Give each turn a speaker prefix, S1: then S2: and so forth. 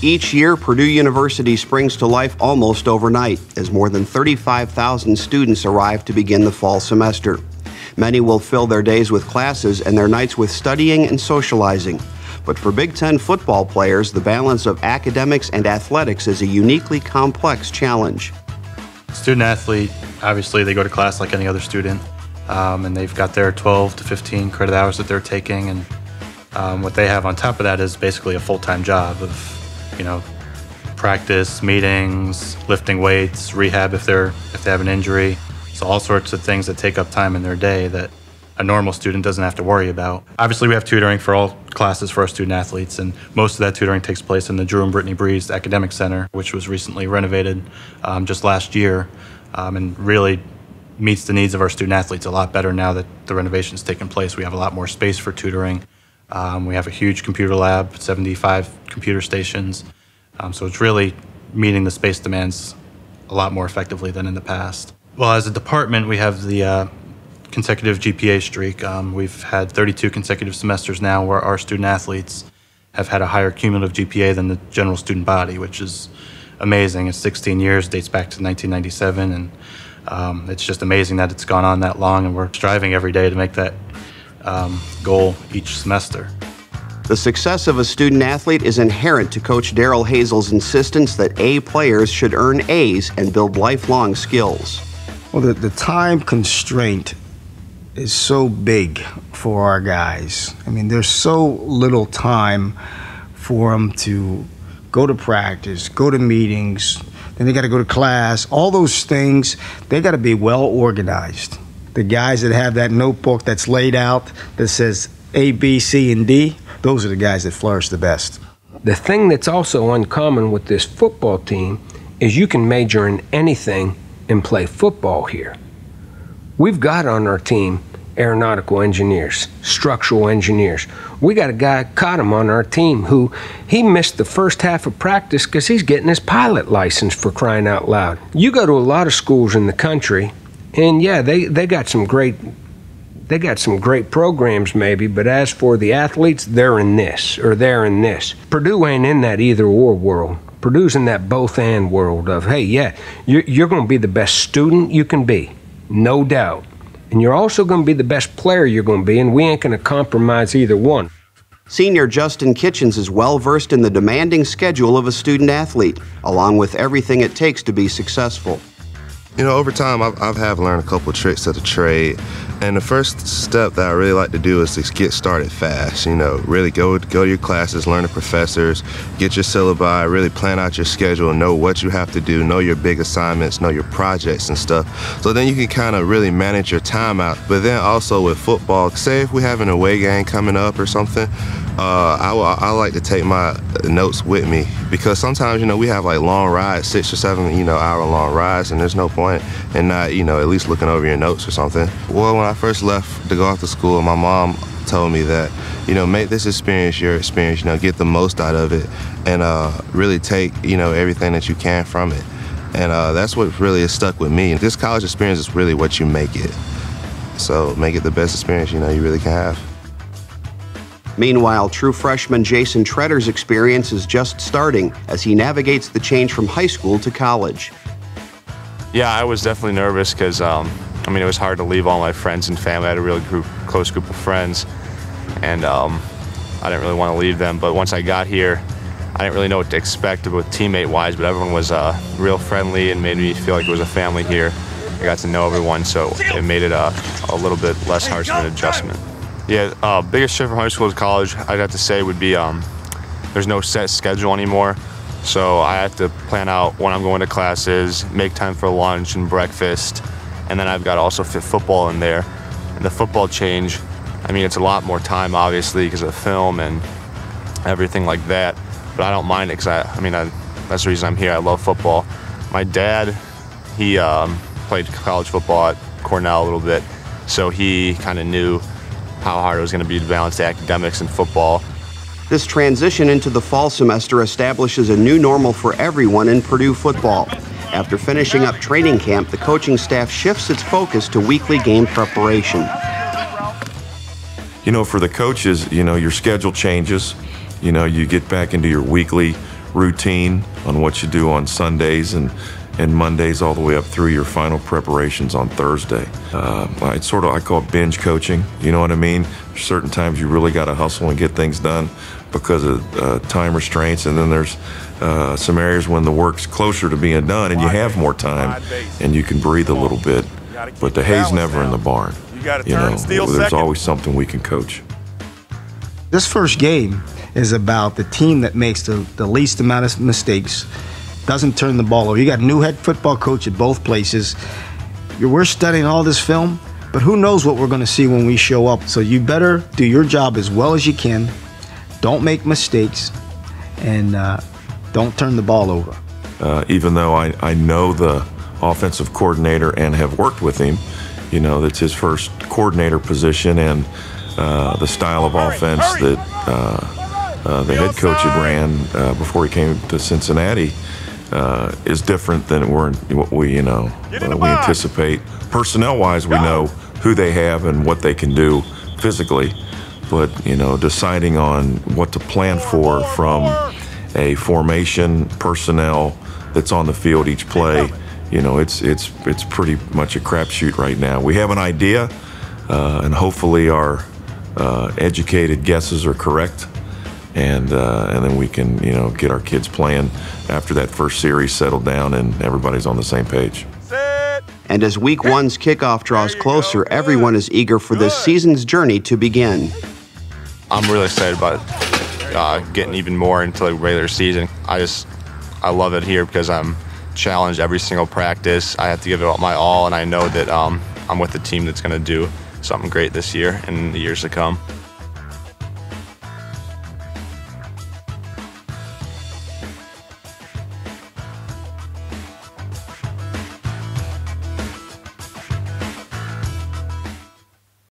S1: Each year, Purdue University springs to life almost overnight as more than 35,000 students arrive to begin the fall semester. Many will fill their days with classes and their nights with studying and socializing. But for Big Ten football players, the balance of academics and athletics is a uniquely complex challenge.
S2: Student athlete, obviously they go to class like any other student, and they've got their 12 to 15 credit hours that they're taking, and what they have on top of that is basically a full-time job of, practice, meetings, lifting weights, rehab if they have an injury. So all sorts of things that take up time in their day that a normal student doesn't have to worry about. Obviously, we have tutoring for all classes for our student athletes, and most of that tutoring takes place in the Drew and Brittany Breeze Academic Center, which was recently renovated just last year, and really meets the needs of our student athletes a lot better now that the renovation's taken place. We have a lot more space for tutoring. We have a huge computer lab, 75 computer stations, so it's really meeting the space demands a lot more effectively than in the past. Well, as a department, we have the consecutive GPA streak. We've had 32 consecutive semesters now where our student athletes have had a higher cumulative GPA than the general student body, which is amazing. It's 16 years, dates back to 1997, and it's just amazing that it's gone on that long, and we're striving every day to make that goal each semester.
S1: The success of a student athlete is inherent to Coach Darrell Hazel's insistence that A players should earn A's and build lifelong skills.
S3: Well, the time constraint is so big for our guys. I mean, there's so little time for them to go to practice, go to meetings, then they got to go to class. All those things, they got to be well organized. The guys that have that notebook that's laid out that says A, B, C, and D, those are the guys that flourish the best.
S4: The thing that's also uncommon with this football team is you can major in anything and play football here. We've got on our team aeronautical engineers, structural engineers. We got a guy, Cottam, on our team who he missed the first half of practice because he's getting his pilot license, for crying out loud. You go to a lot of schools in the country, and yeah, they got some great programs maybe, but as for the athletes, they're in this or they're in this. Purdue ain't in that either or world. Purdue's in that both and world of, hey, yeah, you're going to be the best student you can be, no doubt. And you're also going to be the best player you're going to be, and we ain't going to compromise either one.
S1: Senior Justin Kitchens is well versed in the demanding schedule of a student athlete, along with everything it takes to be successful.
S5: Over time, I've learned a couple of tricks of the trade, and the first step that I really like to do is to get started fast. Really go to your classes, learn the professors, get your syllabi, really plan out your schedule, know what you have to do, know your big assignments, know your projects and stuff. So then you can kind of really manage your time out. But then also with football, say if we have an away game coming up or something, I like to take my notes with me, because sometimes we have like long rides, 6 or 7 hour long rides, and there's no point in not at least looking over your notes or something. Well, when I first left to go off to school, my mom told me that make this experience your experience, get the most out of it, and really take everything that you can from it. And that's what really has stuck with me. This college experience is really what you make it. So make it the best experience you really can have.
S1: Meanwhile, true freshman Jason Tretter's experience is just starting as he navigates the change from high school to college.
S6: Yeah, I was definitely nervous because, it was hard to leave all my friends and family. I had a really close group of friends, and I didn't really want to leave them. But once I got here, I didn't really know what to expect with teammate-wise, but everyone was real friendly and made me feel like it was a family here. I got to know everyone, so it made it a little bit less harsh of an adjustment. Yeah, biggest shift from high school to college, I'd have to say, would be there's no set schedule anymore. So I have to plan out when I'm going to classes, make time for lunch and breakfast, and then I've got to also fit football in there. And the football change, it's a lot more time, obviously, because of film and everything like that. But I don't mind it because that's the reason I'm here. I love football. My dad, he played college football at Cornell a little bit, so he kind of knew how hard it was going to be to balance the academics and football.
S1: This transition into the fall semester establishes a new normal for everyone in Purdue football. After finishing up training camp, the coaching staff shifts its focus to weekly game preparation.
S7: For the coaches, your schedule changes. You get back into your weekly routine on what you do on Sundays and Mondays all the way up through your final preparations on Thursday. I call it binge coaching, you know what I mean? There's certain times you really got to hustle and get things done because of time restraints, and then there's some areas when the work's closer to being done and you have more time and you can breathe a little bit, but the hay's never in the barn. You know, there's always something we can coach.
S3: This first game is about the team that makes the least amount of mistakes, doesn't turn the ball over. You got a new head football coach at both places. We're studying all this film, but who knows what we're going to see when we show up. So you better do your job as well as you can. Don't make mistakes, and don't turn the ball over.
S7: Even though I know the offensive coordinator and have worked with him, you know, that's his first coordinator position, and the style of offense that the head coach had ran before he came to Cincinnati is different than what we anticipate. Personnel-wise, we know who they have and what they can do physically, but deciding on what to plan for from a formation, personnel that's on the field each play, it's pretty much a crapshoot right now. We have an idea, and hopefully our educated guesses are correct. And then we can, get our kids playing after that first series settled down and everybody's on the same page.
S1: And as Week 1's kickoff draws closer, everyone is eager for this season's journey to begin.
S6: I'm really excited about getting even more into the regular season. I love it here because I'm challenged every single practice. I have to give it my all, and I know that I'm with the team that's going to do something great this year and the years to come.